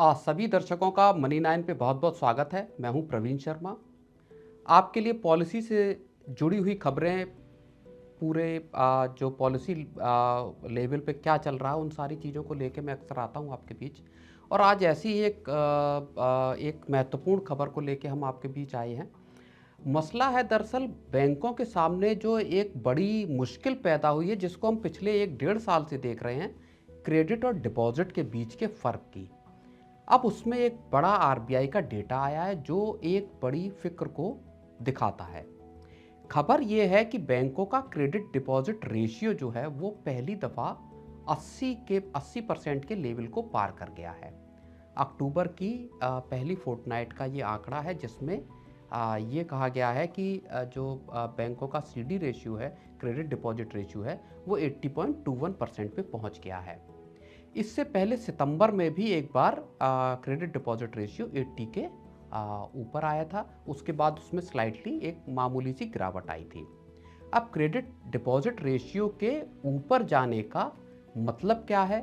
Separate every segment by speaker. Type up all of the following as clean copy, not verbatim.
Speaker 1: सभी दर्शकों का मनी नाइन पे बहुत बहुत स्वागत है। मैं हूं प्रवीण शर्मा। आपके लिए पॉलिसी से जुड़ी हुई खबरें, पूरे जो पॉलिसी लेवल पे क्या चल रहा है, उन सारी चीज़ों को लेके मैं अक्सर आता हूं आपके बीच। और आज ऐसी ही एक महत्वपूर्ण खबर को लेके हम आपके बीच आए हैं। मसला है दरअसल बैंकों के सामने जो एक बड़ी मुश्किल पैदा हुई है, जिसको हम पिछले 1 डेढ़ साल से देख रहे हैं, क्रेडिट और डिपॉजिट के बीच के फ़र्क की। अब उसमें एक बड़ा आरबीआई का डेटा आया है जो एक बड़ी फिक्र को दिखाता है। खबर यह है कि बैंकों का क्रेडिट डिपॉजिट रेशियो जो है वो पहली दफा 80% के लेवल को पार कर गया है। अक्टूबर की पहली फोर्टनाइट का ये आंकड़ा है, जिसमें ये कहा गया है कि जो बैंकों का सीडी रेशियो है, क्रेडिट डिपॉजिट रेशियो है, वो 80.21% पे पहुंच गया है। इससे पहले सितंबर में भी एक बार क्रेडिट डिपॉजिट रेशियो 80 के ऊपर आया था। उसके बाद उसमें स्लाइटली एक मामूली सी गिरावट आई थी। अब क्रेडिट डिपॉजिट रेशियो के ऊपर जाने का मतलब क्या है?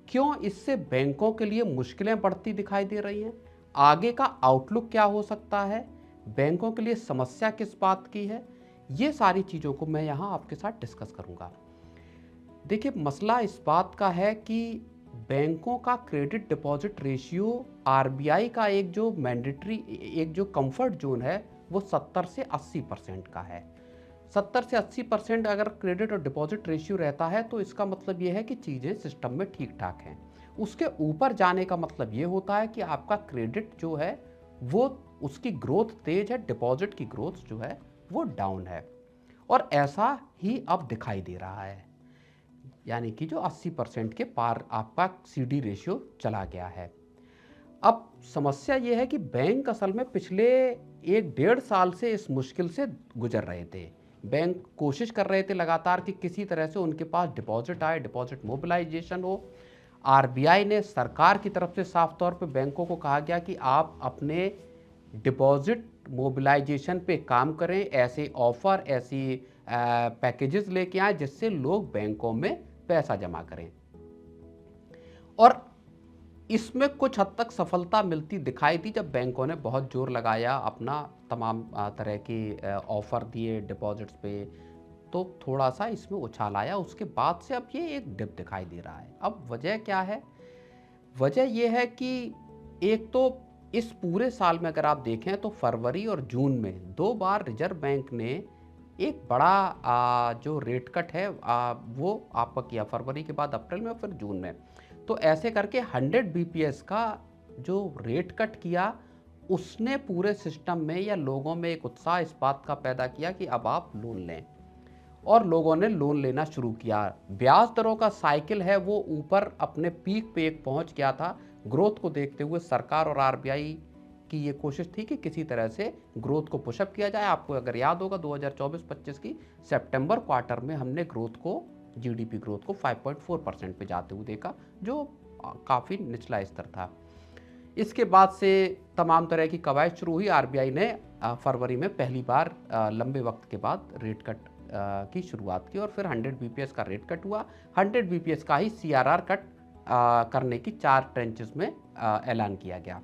Speaker 1: क्यों इससे बैंकों के लिए मुश्किलें बढ़ती दिखाई दे रही हैं? आगे का आउटलुक क्या हो सकता है? बैंकों के लिए समस्या किस बात की है? ये सारी चीज़ों को मैं यहाँ आपके साथ डिस्कस करूँगा। देखिए, मसला इस बात का है कि बैंकों का क्रेडिट डिपॉजिट रेशियो आरबीआई का एक जो मैंडेटरी, एक जो कंफर्ट जोन है, वो 70 से 80% का है। 70 से 80% अगर क्रेडिट और डिपॉजिट रेशियो रहता है तो इसका मतलब ये है कि चीज़ें सिस्टम में ठीक ठाक हैं। उसके ऊपर जाने का मतलब ये होता है कि आपका क्रेडिट जो है वो, उसकी ग्रोथ तेज है, डिपॉजिट की ग्रोथ जो है वो डाउन है। और ऐसा ही अब दिखाई दे रहा है, यानी कि जो 80% के पार आपका सीडी रेशियो चला गया है। अब समस्या ये है कि बैंक असल में पिछले 1 डेढ़ साल से इस मुश्किल से गुजर रहे थे। बैंक कोशिश कर रहे थे लगातार कि किसी तरह से उनके पास डिपॉजिट आए, डिपॉजिट मोबिलाइजेशन हो। आरबीआई ने सरकार की तरफ से साफ तौर पे बैंकों को कहा गया कि आप अपने डिपॉजिट मोबिलाइजेशन पे काम करें, ऐसे ऑफर, ऐसी पैकेजेस लेके आए जिससे लोग बैंकों में पैसा जमा करें। और इसमें कुछ हद तक सफलता मिलती दिखाई दी जब बैंकों ने बहुत जोर लगाया, अपना तमाम तरह के ऑफर दिए डिपॉजिट्स पे, तो थोड़ा सा इसमें उछाल आया। उसके बाद से अब ये एक डिप दिखाई दे रहा है। अब वजह क्या है? वजह यह है कि एक तो इस पूरे साल में अगर आप देखें तो फरवरी और जून में 2 बार रिजर्व बैंक ने एक बड़ा जो रेट कट है वो आपका किया, फरवरी के बाद अप्रैल में और फिर जून में। तो ऐसे करके 100 बीपीएस का जो रेट कट किया, उसने पूरे सिस्टम में या लोगों में एक उत्साह इस बात का पैदा किया कि अब आप लोन लें, और लोगों ने लोन लेना शुरू किया। ब्याज दरों का साइकिल है वो ऊपर अपने पीक पे एक पहुंच गया था। ग्रोथ को देखते हुए सरकार और आरबीआई की ये कोशिश थी कि किसी तरह से ग्रोथ को पुशअप किया जाए। आपको अगर याद होगा 2024-25 की सितंबर क्वार्टर में हमने ग्रोथ को, जीडीपी ग्रोथ को 5.4% पे जाते हुए देखा, जो काफ़ी निचला स्तर था। इसके बाद से तमाम तरह की कवायद शुरू हुई। आरबीआई ने फरवरी में पहली बार लंबे वक्त के बाद रेट कट की शुरुआत की और फिर 100 बीपीएस का रेट कट हुआ। 100 बीपीएस का ही सीआरआर कट करने की 4 ट्रेंचेस में ऐलान किया गया।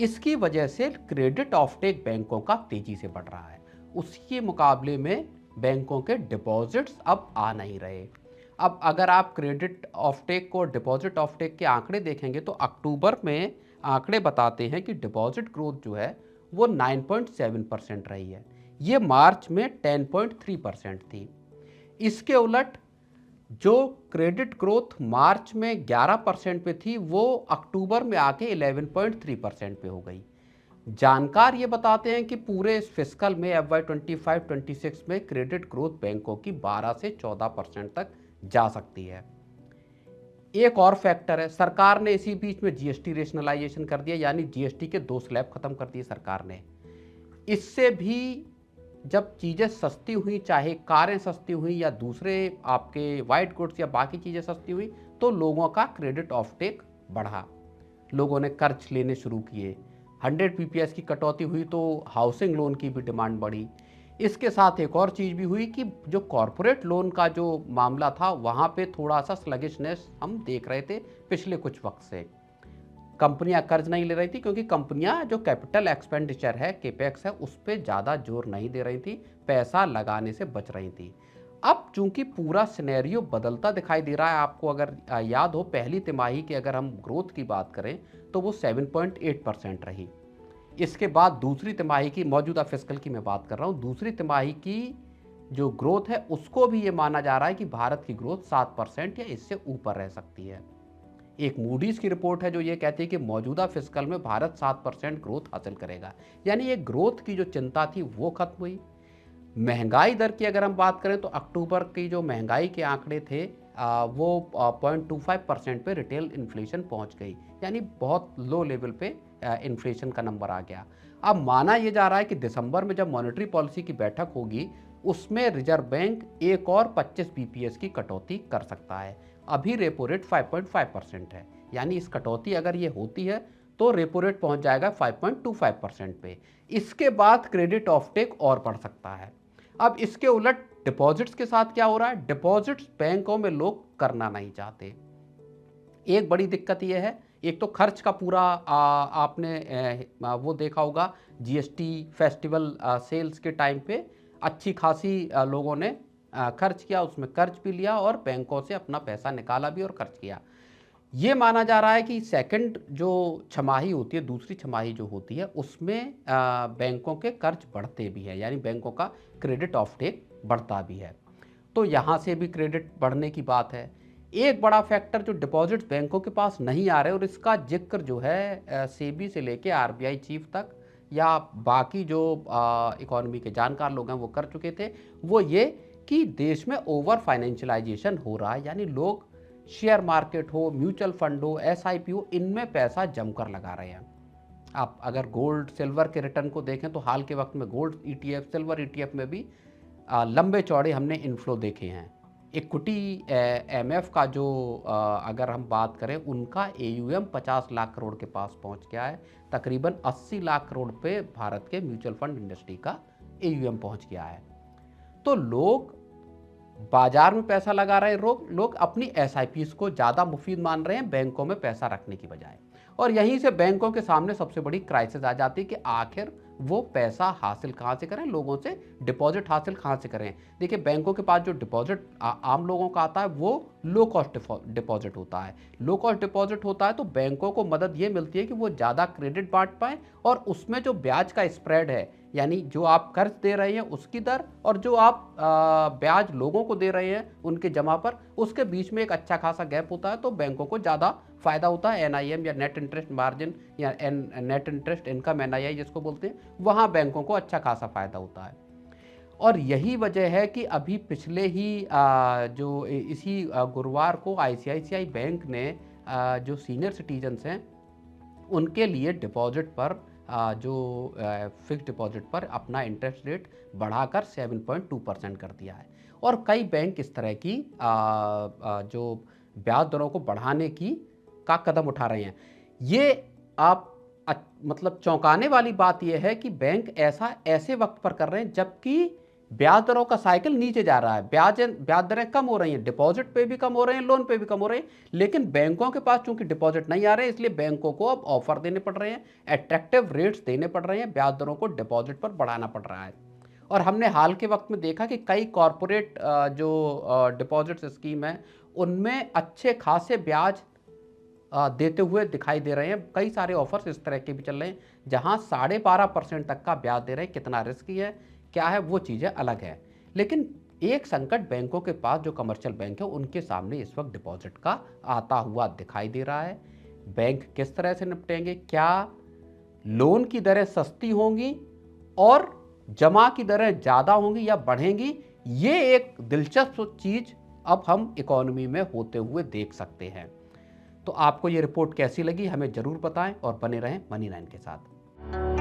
Speaker 1: इसकी वजह से क्रेडिट ऑफटेक बैंकों का तेजी से बढ़ रहा है। उसके मुकाबले में बैंकों के डिपॉजिट्स अब आ नहीं रहे। अब अगर आप क्रेडिट ऑफटेक को डिपॉजिट ऑफटेक के आंकड़े देखेंगे तो अक्टूबर में आंकड़े बताते हैं कि डिपॉजिट ग्रोथ जो है वो 9.7% रही है। ये मार्च में 10.3% थी। इसके उलट जो क्रेडिट ग्रोथ मार्च में 11% पे थी, वो अक्टूबर में आके 11.3% पे हो गई। जानकार ये बताते हैं कि पूरे इस फिस्कल में FY25-26 में क्रेडिट ग्रोथ बैंकों की 12 से 14% तक जा सकती है। एक और फैक्टर है, सरकार ने इसी बीच में जीएसटी रेशनलाइजेशन कर दिया, यानी जीएसटी के 2 स्लैब खत्म कर दिए सरकार ने। इससे भी जब चीज़ें सस्ती हुई, चाहे कारें सस्ती हुई या दूसरे आपके वाइट गुड्स या बाकी चीज़ें सस्ती हुई, तो लोगों का क्रेडिट ऑफटेक बढ़ा, लोगों ने कर्ज लेने शुरू किए। 100 बीपीएस की कटौती हुई तो हाउसिंग लोन की भी डिमांड बढ़ी। इसके साथ एक और चीज़ भी हुई कि जो कॉरपोरेट लोन का जो मामला था, वहाँ पे थोड़ा सा स्लगिशनेस हम देख रहे थे पिछले कुछ वक्त से। कंपनियां कर्ज नहीं ले रही थी क्योंकि कंपनियां जो कैपिटल एक्सपेंडिचर है, केपेक्स है, उस पर ज़्यादा जोर नहीं दे रही थी, पैसा लगाने से बच रही थी। अब चूंकि पूरा सिनेरियो बदलता दिखाई दे रहा है, आपको अगर याद हो पहली तिमाही की अगर हम ग्रोथ की बात करें तो वो 7.8% रही। इसके बाद दूसरी तिमाही की, मौजूदा फिस्कल की मैं बात कर रहा हूँ, दूसरी तिमाही की जो ग्रोथ है उसको भी ये माना जा रहा है कि भारत की ग्रोथ 7% या इससे ऊपर रह सकती है। एक मूडीज की रिपोर्ट है जो ये कहती है कि मौजूदा फिस्कल में भारत 7% ग्रोथ हासिल करेगा। यानी ये ग्रोथ की जो चिंता थी वो खत्म हुई। महंगाई दर की अगर हम बात करें तो अक्टूबर की जो महंगाई के आंकड़े थे वो 0.25% पे रिटेल इन्फ्लेशन पहुंच गई, यानी बहुत लो लेवल पे इन्फ्लेशन का नंबर आ गया। अब माना यह जा रहा है कि दिसंबर में जब मॉनेटरी पॉलिसी की बैठक होगी उसमें रिजर्व बैंक एक और 25 बीपीएस की कटौती कर सकता है। अभी रेपो रेट 5.5% है, यानी इस कटौती अगर ये होती है तो रेपो रेट पहुंच जाएगा 5.25% पे। इसके बाद क्रेडिट ऑफटेक और बढ़ सकता है। अब इसके उलट डिपॉजिट्स के साथ क्या हो रहा है, डिपॉजिट्स बैंकों में लोग करना नहीं चाहते। एक बड़ी दिक्कत यह है, एक तो खर्च का पूरा आपने वो देखा होगा, जीएसटी फेस्टिवल सेल्स के टाइम पे अच्छी खासी लोगों ने खर्च किया, उसमें कर्ज भी लिया और बैंकों से अपना पैसा निकाला भी और खर्च किया। ये माना जा रहा है कि सेकंड जो छमाही होती है, दूसरी छमाही जो होती है उसमें बैंकों के कर्ज बढ़ते भी हैं, यानी बैंकों का क्रेडिट ऑफटेक बढ़ता भी है। तो यहाँ से भी क्रेडिट बढ़ने की बात है। एक बड़ा फैक्टर जो डिपॉजिट्स बैंकों के पास नहीं आ रहे, और इसका जिक्र जो है सेबी से लेके आरबीआई चीफ तक या बाकी जो इकोनॉमी के जानकार लोग हैं वो कर चुके थे, वो ये कि देश में ओवर फाइनेंशियलाइजेशन हो रहा है। यानी लोग शेयर मार्केट हो, म्यूचुअल फंड हो, एसआईपी हो, इनमें पैसा जमकर लगा रहे हैं। आप अगर गोल्ड सिल्वर के रिटर्न को देखें तो हाल के वक्त में गोल्ड ईटीएफ, सिल्वर ईटीएफ में भी लंबे चौड़े हमने इन्फ्लो देखे हैं। इक्विटी एमएफ का जो अगर हम बात करें, उनका एयूएम 50 लाख करोड़ के पास पहुंच गया है। तकरीबन 80 लाख करोड़ पे भारत के म्यूचुअल फंड इंडस्ट्री का एयूएम पहुंच गया है। तो लोग बाजार में पैसा लगा रहे हैं, लोग अपनी एसआईपीज को ज़्यादा मुफीद मान रहे हैं बैंकों में पैसा रखने की बजाय। और यहीं से बैंकों के सामने सबसे बड़ी क्राइसिस आ जाती है कि आखिर वो पैसा हासिल कहाँ से करें, लोगों से डिपॉजिट हासिल कहाँ से करें। देखिए, बैंकों के पास जो डिपॉजिट आम लोगों का आता है वो लो कॉस्ट डिपॉजिट होता है। लो कॉस्ट डिपॉजिट होता है तो बैंकों को मदद ये मिलती है कि वो ज़्यादा क्रेडिट बांट पाएँ, और उसमें जो ब्याज का स्प्रेड है, यानी जो आप कर्ज दे रहे हैं उसकी दर और जो आप ब्याज लोगों को दे रहे हैं उनके जमा पर, उसके बीच में एक अच्छा खासा गैप होता है। तो बैंकों को ज़्यादा फायदा होता है। एनआईएम या नेट इंटरेस्ट मार्जिन या नेट इंटरेस्ट इनकम, एनआईआई जिसको बोलते हैं, वहाँ बैंकों को अच्छा खासा फायदा होता है। और यही वजह है कि अभी पिछले ही जो इसी गुरुवार को आईसीआईसीआई बैंक ने जो सीनियर सिटीजन्स हैं उनके लिए डिपॉजिट पर जो फिक्स डिपॉजिट पर अपना इंटरेस्ट रेट बढ़ाकर 7.2% कर दिया है। और कई बैंक इस तरह की जो ब्याज दरों को बढ़ाने की का कदम उठा रहे हैं। ये आप मतलब चौंकाने वाली बात यह है कि बैंक ऐसा ऐसे वक्त पर कर रहे हैं जबकि ब्याज दरों का साइकिल नीचे जा रहा है, ब्याज दरें कम हो रही हैं, डिपॉजिट पे भी कम हो रहे हैं, लोन पे भी कम हो रहे हैं। लेकिन बैंकों के पास चूंकि डिपॉजिट नहीं आ रहे हैं, इसलिए बैंकों को अब ऑफर देने पड़ रहे हैं, अट्रैक्टिव रेट्स देने पड़ रहे हैं, ब्याज दरों को डिपॉजिट पर बढ़ाना पड़ रहा है। और हमने हाल के वक्त में देखा कि कई कॉरपोरेट जो डिपॉजिट स्कीम है उनमें अच्छे खासे ब्याज देते हुए दिखाई दे रहे हैं। कई सारे ऑफर्स इस तरह के भी चल रहे हैं जहां 12.5% तक का ब्याज दे रहे हैं। कितना रिस्की है, क्या है, वो चीज़ें अलग है। लेकिन एक संकट बैंकों के पास, जो कमर्शियल बैंक है उनके सामने इस वक्त डिपॉजिट का आता हुआ दिखाई दे रहा है। बैंक किस तरह से निपटेंगे? क्या लोन की दरें सस्ती होंगी और जमा की दरें ज़्यादा होंगी या बढ़ेंगी? ये एक दिलचस्प चीज़ अब हम इकोनॉमी में होते हुए देख सकते हैं। तो आपको ये रिपोर्ट कैसी लगी हमें ज़रूर बताएं और बने रहें मनी9 के साथ।